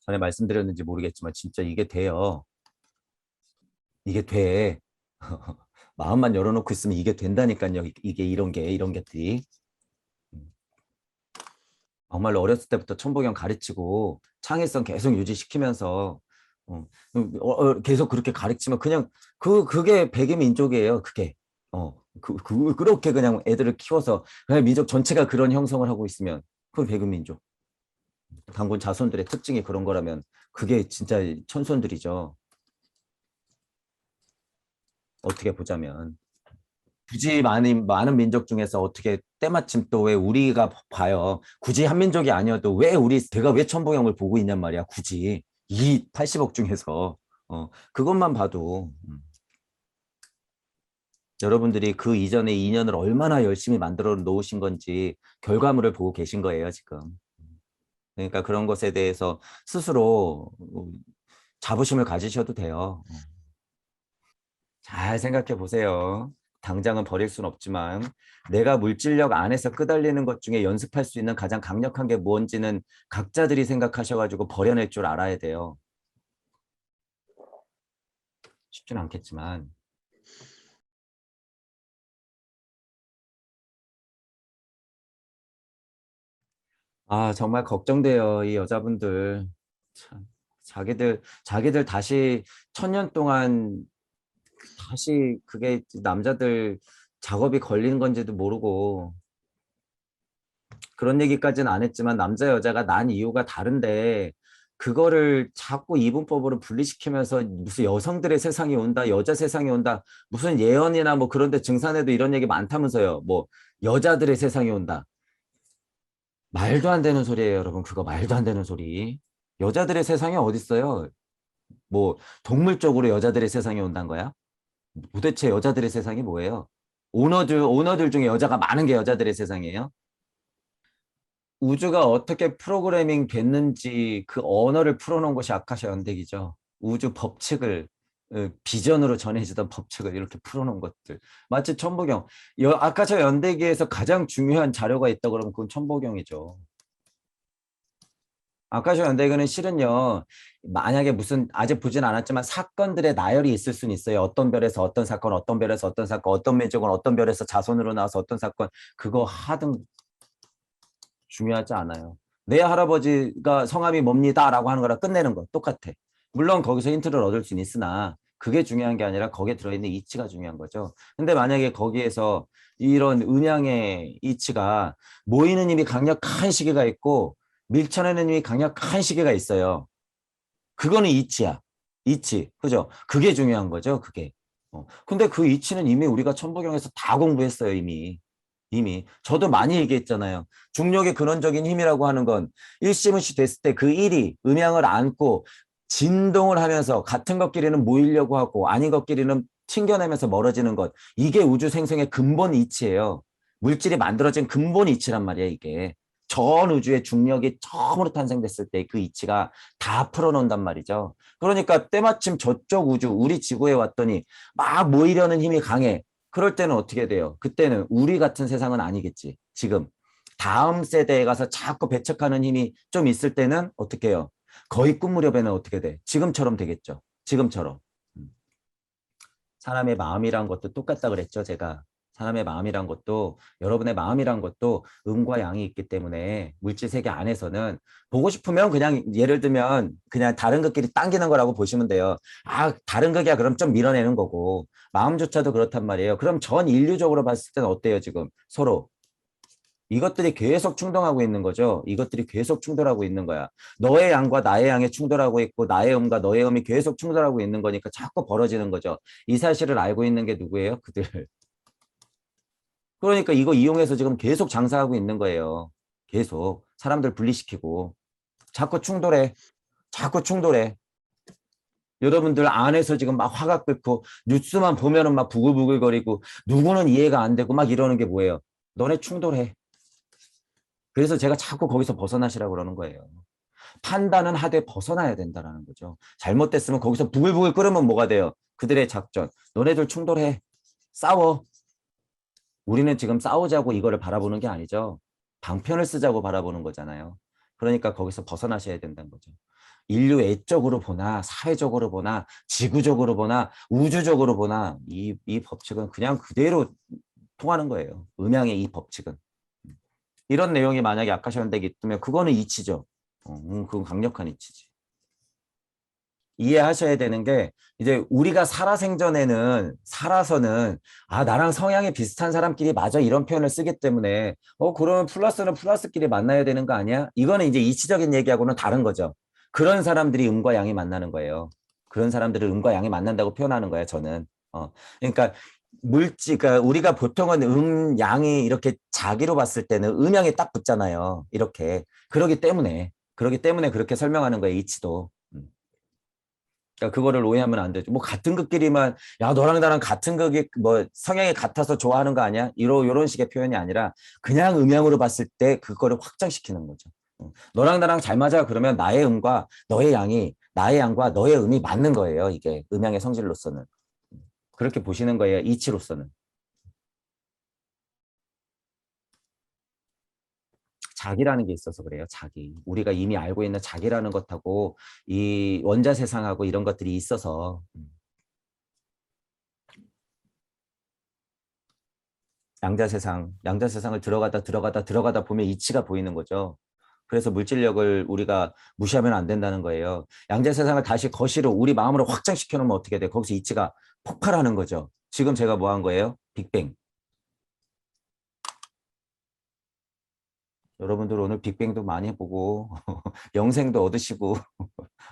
전에 말씀드렸는지 모르겠지만 진짜 이게 돼요. 이게 돼. 마음만 열어놓고 있으면 이게 된다니까요. 이게 이런 것들이. 음, 정말로 어렸을 때부터 천복영 가르치고 창의성 계속 유지시키면서 계속 그렇게 가르치면 그냥 그게 백이민족이에요. 그게 그렇게 그냥 애들을 키워서 그냥 민족 전체가 그런 형성을 하고 있으면 그건 백이민족. 단군 자손들의 특징이 그런 거라면 그게 진짜 천손들이죠. 어떻게 보자면. 굳이 많은 민족 중에서 어떻게 때마침 또 왜 우리가 봐요. 굳이 한민족이 아니어도 왜 내가 왜 천봉영을 보고 있냔 말이야. 굳이 이 80억 중에서 그것만 봐도 여러분들이 그 이전의 인연을 얼마나 열심히 만들어 놓으신 건지 결과물을 보고 계신 거예요, 지금. 그러니까 그런 것에 대해서 스스로 자부심을 가지셔도 돼요. 잘 생각해 보세요. 당장은 버릴 순 없지만 내가 물질력 안에서 끄달리는 것 중에 연습할 수 있는 가장 강력한 게 뭔지는 각자들이 생각하셔가지고 버려낼 줄 알아야 돼요. 쉽진 않겠지만. 아, 정말 걱정돼요. 이 여자분들. 참, 자기들 다시 1000년 동안 다시 그게 남자들 작업이 걸리는 건지도 모르고 그런 얘기까지는 안 했지만 남자 여자가 난 이유가 다른데 그거를 자꾸 이분법으로 분리시키면서 무슨 여성들의 세상이 온다, 여자 세상이 온다, 무슨 예언이나 뭐 그런데 증산에도 이런 얘기 많다면서요. 뭐 여자들의 세상이 온다. 말도 안 되는 소리예요, 여러분. 그거 말도 안 되는 소리. 여자들의 세상이 어딨어요? 뭐 동물적으로 여자들의 세상이 온다는 거야? 도대체 여자들의 세상이 뭐예요? 오너들 중에 여자가 많은 게 여자들의 세상이에요? 우주가 어떻게 프로그래밍 됐는지 그 언어를 풀어놓은 것이 아카샤 연대기죠. 우주 법칙을 비전으로 전해지던 법칙을 이렇게 풀어놓은 것들. 마치 천보경. 아카샤 연대기에서 가장 중요한 자료가 있다 그러면 그건 천보경이죠. 아카샤 연대기는 실은요. 만약에 무슨 아직 보진 않았지만 사건들의 나열이 있을 수는 있어요. 어떤 별에서 어떤 사건, 어떤 별에서 어떤 사건, 어떤 민족은 어떤 별에서 자손으로 나와서 어떤 사건. 그거 하등 중요하지 않아요. 내 할아버지가 성함이 뭡니다라고 하는 거랑 끝내는 거 똑같아. 물론 거기서 힌트를 얻을 수는 있으나 그게 중요한 게 아니라 거기에 들어있는 이치가 중요한 거죠. 근데 만약에 거기에서 이런 음양의 이치가 모이는 힘이 강력한 시기가 있고 밀쳐내는 힘이 강력한 시기가 있어요. 그거는 이치야. 이치. 그죠? 그게 중요한 거죠. 그게. 근데 그 이치는 이미 우리가 천부경에서 다 공부했어요. 이미 저도 많이 얘기했잖아요. 중력의 근원적인 힘이라고 하는 건 일시무시 됐을 때 그 일이 음양을 안고 진동을 하면서 같은 것끼리는 모이려고 하고 아닌 것끼리는 튕겨내면서 멀어지는 것. 이게 우주 생성의 근본 이치예요. 물질이 만들어진 근본 이치란 말이야 이게. 전 우주의 중력이 처음으로 탄생됐을 때 그 이치가 다 풀어놓는단 말이죠. 그러니까 때마침 저쪽 우주 우리 지구에 왔더니 막 모이려는 힘이 강해. 그럴 때는 어떻게 돼요? 그때는 우리 같은 세상은 아니겠지. 지금 다음 세대에 가서 자꾸 배척하는 힘이 좀 있을 때는 어떻게 해요? 거의 꿈 무렵에는 어떻게 돼? 지금처럼 되겠죠. 지금처럼. 음. 사람의 마음이란 것도 똑같다 그랬죠, 제가. 사람의 마음이란 것도 여러분의 마음이란 것도 음과 양이 있기 때문에 물질 세계 안에서는 보고 싶으면 그냥 예를 들면 그냥 다른 것끼리 당기는 거라고 보시면 돼요. 아, 다른 극이야 그럼 좀 밀어내는 거고 마음조차도 그렇단 말이에요. 그럼 전 인류적으로 봤을 때는 어때요, 지금 서로? 이것들이 계속 충동하고 있는 거죠. 이것들이 계속 충돌하고 있는 거야. 너의 양과 나의 양이 충돌하고 있고 나의 음과 너의 음이 계속 충돌하고 있는 거니까 자꾸 벌어지는 거죠. 이 사실을 알고 있는 게 누구예요? 그들. 그러니까 이거 이용해서 지금 계속 장사하고 있는 거예요. 계속 사람들 분리시키고 자꾸 충돌해. 자꾸 충돌해. 여러분들 안에서 지금 막 화가 끓고 뉴스만 보면은 막 부글부글거리고 누구는 이해가 안 되고 막 이러는 게 뭐예요? 너네 충돌해. 그래서 제가 자꾸 거기서 벗어나시라고 그러는 거예요. 판단은 하되 벗어나야 된다라는 거죠. 잘못됐으면 거기서 부글부글 끓으면 뭐가 돼요? 그들의 작전. 너네들 충돌해. 싸워. 우리는 지금 싸우자고 이거를 바라보는 게 아니죠. 방편을 쓰자고 바라보는 거잖아요. 그러니까 거기서 벗어나셔야 된다는 거죠. 인류 애적으로 보나 사회적으로 보나 지구적으로 보나 우주적으로 보나 이 법칙은 그냥 그대로 통하는 거예요. 음양의 이 법칙은. 이런 내용이 만약에 아카시아현대에 있다면 그거는 이치죠. 그건 강력한 이치지. 이해하셔야 되는 게 이제 우리가 살아생전에는 살아서는 아 나랑 성향이 비슷한 사람끼리 마저 이런 표현을 쓰기 때문에 그러면 플러스는 플러스끼리 만나야 되는 거 아니야? 이거는 이제 이치적인 얘기하고는 다른 거죠. 그런 사람들이 음과 양이 만나는 거예요. 그런 사람들을 음과 양이 만난다고 표현하는 거예요. 저는. 그러니까 그러니까 우리가 보통은 양이 이렇게 자기로 봤을 때는 음양이 딱 붙잖아요. 이렇게. 그러기 때문에 그렇게 설명하는 거예요. 이치도. 그러니까 그거를 오해하면 안 되죠. 뭐 같은 극끼리만 야 너랑 나랑 같은 극이 뭐 성향이 같아서 좋아하는 거 아니야? 이런 식의 표현이 아니라 그냥 음양으로 봤을 때 그거를 확장시키는 거죠. 너랑 나랑 잘 맞아 그러면 나의 음과 너의 양이 나의 양과 너의 음이 맞는 거예요. 이게 음양의 성질로서는 그렇게 보시는 거예요. 이치로서는. 자기라는 게 있어서 그래요. 자기. 우리가 이미 알고 있는 자기라는 것하고 이 원자 세상하고 이런 것들이 있어서 양자 세상을 들어가다 보면 이치가 보이는 거죠. 그래서 물질력을 우리가 무시하면 안 된다는 거예요. 양자 세상을 다시 거시로 우리 마음으로 확장시켜 놓으면 어떻게 돼? 거기서 이치가 폭발하는 거죠. 지금 제가 뭐 한 거예요? 빅뱅. 여러분들 오늘 빅뱅도 많이 해보고 영생도 얻으시고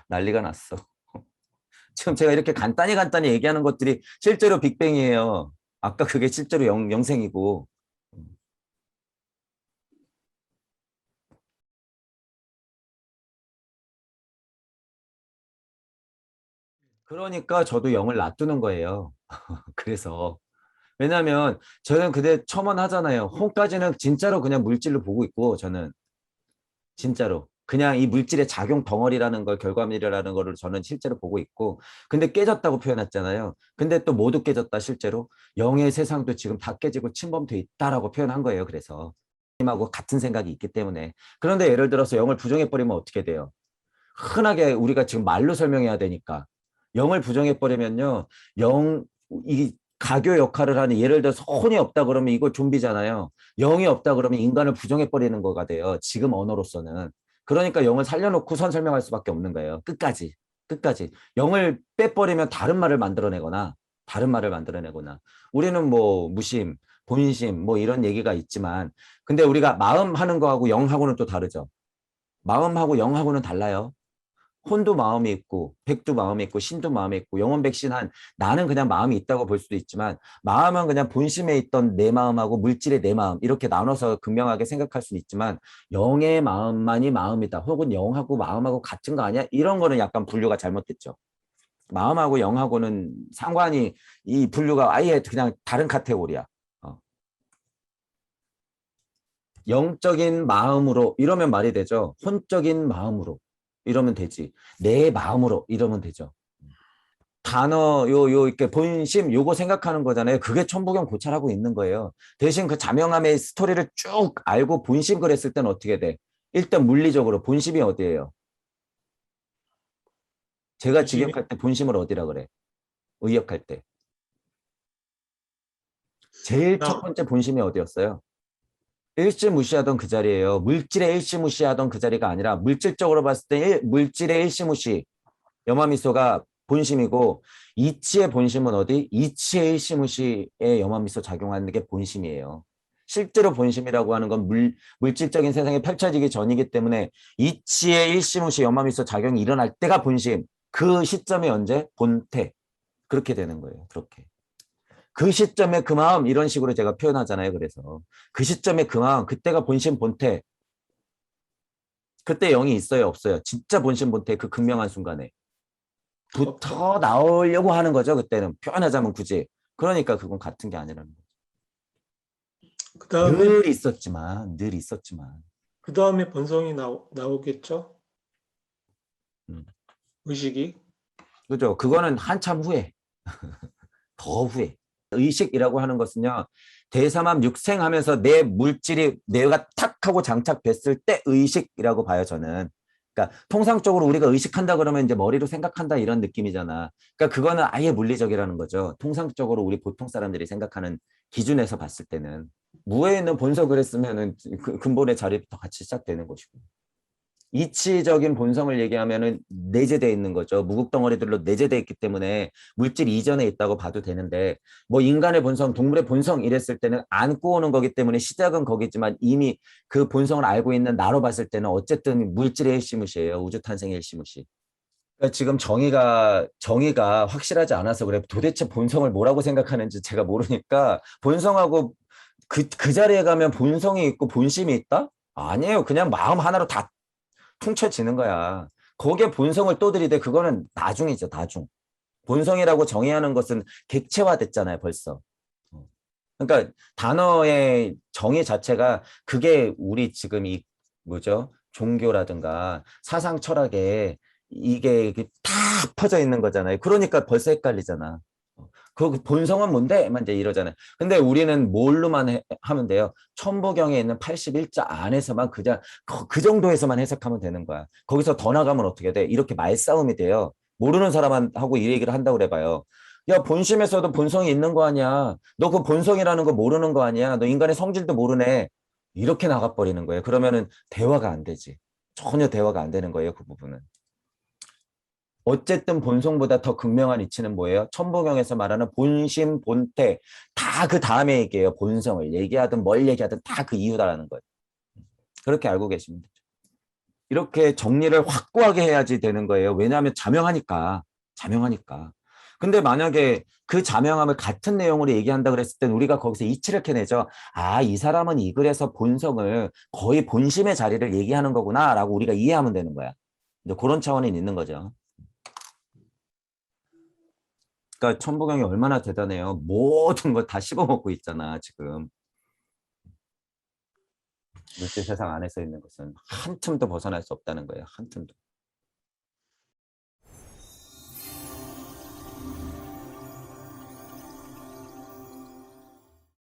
난리가 났어. 지금 제가 이렇게 간단히 얘기하는 것들이 실제로 빅뱅이에요. 아까 그게 실제로 영생이고. 그러니까 저도 영을 놔두는 거예요. 그래서 왜냐하면 저는 그때 첨언하잖아요. 홈까지는 진짜로 그냥 물질로 보고 있고 저는 진짜로 그냥 이 물질의 작용 덩어리라는 걸 결과물이라는 거를 저는 실제로 보고 있고 근데 깨졌다고 표현했잖아요. 근데 또 모두 깨졌다 실제로 영의 세상도 지금 다 깨지고 침범돼 있다라고 표현한 거예요. 그래서 하고 같은 생각이 있기 때문에 그런데 예를 들어서 영을 부정해 버리면 어떻게 돼요? 흔하게 우리가 지금 말로 설명해야 되니까 영을 부정해 버리면요. 영, 이 가교 역할을 하는 예를 들어서 혼이 없다 그러면 이거 좀비잖아요. 영이 없다 그러면 인간을 부정해 버리는 거가 돼요. 지금 언어로서는. 그러니까 영을 살려놓고 선 설명할 수밖에 없는 거예요. 끝까지. 끝까지. 영을 빼버리면 다른 말을 만들어내거나 우리는 뭐 무심, 본심 뭐 이런 얘기가 있지만 근데 우리가 마음 하는 거하고 영하고는 또 다르죠. 마음하고 영하고는 달라요. 혼도 마음이 있고 백도 마음이 있고 신도 마음이 있고 영원백신한 나는 그냥 마음이 있다고 볼 수도 있지만 마음은 그냥 본심에 있던 내 마음하고 물질의 내 마음 이렇게 나눠서 극명하게 생각할 수는 있지만 영의 마음만이 마음이다 혹은 영하고 마음하고 같은 거 아니야? 이런 거는 약간 분류가 잘못됐죠. 마음하고 영하고는 상관이 이 분류가 아예 그냥 다른 카테고리야. 어. 영적인 마음으로 이러면 말이 되죠. 혼적인 마음으로 이러면 되지. 내 마음으로 이러면 되죠. 단어 이렇게 본심 요거 생각하는 거잖아요. 그게 천부경 고찰하고 있는 거예요. 대신 그 자명함의 스토리를 쭉 알고 본심 그랬을 때는 어떻게 돼? 일단 물리적으로 본심이 어디예요? 제가 본심이 직역할 때 본심을 어디라 그래? 의역할 때. 제일 첫 나 번째 본심이 어디였어요? 일시무시하던 그 자리예요. 물질의 일시무시하던 그 자리가 아니라 물질적으로 봤을 때 물질의 일시무시 염화미소가 본심이고 이치의 본심은 어디? 이치의 일시무시에 염화미소 작용하는 게 본심이에요. 실제로 본심이라고 하는 건 물질적인 세상에 펼쳐지기 전이기 때문에 이치의 일시무시 염화미소 작용이 일어날 때가 본심. 그 시점이 언제? 본태. 그렇게 되는 거예요. 그렇게. 그 시점에 그 마음 이런 식으로 제가 표현하잖아요. 그래서 그 시점에 그 마음 그때가 본심 본태. 그때 영이 있어요 없어요? 진짜 본심 본태 그 극명한 순간에. 없죠. 부터 나오려고 하는 거죠. 그때는 표현하자면 굳이. 그러니까 그건 같은 게 아니라는 거죠. 그 다음에 늘 있었지만. 그 다음에 본성이 나오겠죠. 음. 의식이. 그죠? 그거는 한참 후에, 더 후에. 의식이라고 하는 것은요. 대삼합 육생하면서 내 물질이 내가 탁 하고 장착됐을 때 의식이라고 봐요, 저는. 그러니까 통상적으로 우리가 의식한다 그러면 이제 머리로 생각한다 이런 느낌이잖아. 그러니까 그거는 아예 물리적이라는 거죠. 통상적으로 우리 보통 사람들이 생각하는 기준에서 봤을 때는 무에 있는 본성을 했으면은 근본의 자리부터 같이 시작되는 것이고. 이치적인 본성을 얘기하면은 내재되어 있는 거죠. 무극덩어리들로 내재되어 있기 때문에 물질 이전에 있다고 봐도 되는데 뭐 인간의 본성, 동물의 본성 이랬을 때는 안고 오는 거기 때문에 시작은 거기지만 이미 그 본성을 알고 있는 나로 봤을 때는 어쨌든 물질의 일시무시예요. 우주 탄생의 일시무시. 그러니까 지금 정의가 확실하지 않아서 그래. 도대체 본성을 뭐라고 생각하는지 제가 모르니까 본성하고 그 자리에 가면 본성이 있고 본심이 있다? 아니에요. 그냥 마음 하나로 다 퉁쳐지는 거야. 거기에 본성을 또 들이대 그거는 나중이죠, 나중. 본성이라고 정의하는 것은 객체화됐잖아요, 벌써. 그러니까 단어의 정의 자체가 그게 우리 지금 이 뭐죠? 종교라든가 사상 철학에 이게 다 퍼져 있는 거잖아요. 그러니까 벌써 헷갈리잖아. 그 본성은 뭔데? 만 이제 이러잖아요. 근데 우리는 뭘로만 하면 돼요? 천부경에 있는 81자 안에서만 그냥 그 정도에서만 해석하면 되는 거야. 거기서 더 나가면 어떻게 돼? 이렇게 말싸움이 돼요. 모르는 사람하고 이 얘기를 한다고 그래봐요. 야, 본심에서도 본성이 있는 거 아니야. 너 그 본성이라는 거 모르는 거 아니야. 너 인간의 성질도 모르네. 이렇게 나가버리는 거예요. 그러면은 대화가 안 되지. 전혀 대화가 안 되는 거예요. 그 부분은. 어쨌든 본성보다 더 극명한 이치는 뭐예요? 천부경에서 말하는 본심, 본태. 다 그 다음에 얘기해요. 본성을 얘기하든 뭘 얘기하든 다 그 이유다라는 거예요. 그렇게 알고 계십니다. 이렇게 정리를 확고하게 해야지 되는 거예요. 왜냐하면 자명하니까. 자명하니까. 근데 만약에 그 자명함을 같은 내용으로 얘기한다 그랬을 땐 우리가 거기서 이치를 캐내죠. 아, 이 사람은 이 글에서 본성을 거의 본심의 자리를 얘기하는 거구나 라고 우리가 이해하면 되는 거야. 이제 그런 차원이 있는 거죠. 그러니까 천부경이 얼마나 대단해요. 모든 거 다 씹어먹고 있잖아, 지금. 물질 세상 안에서 있는 것은 한 틈도 벗어날 수 없다는 거예요. 한 틈도.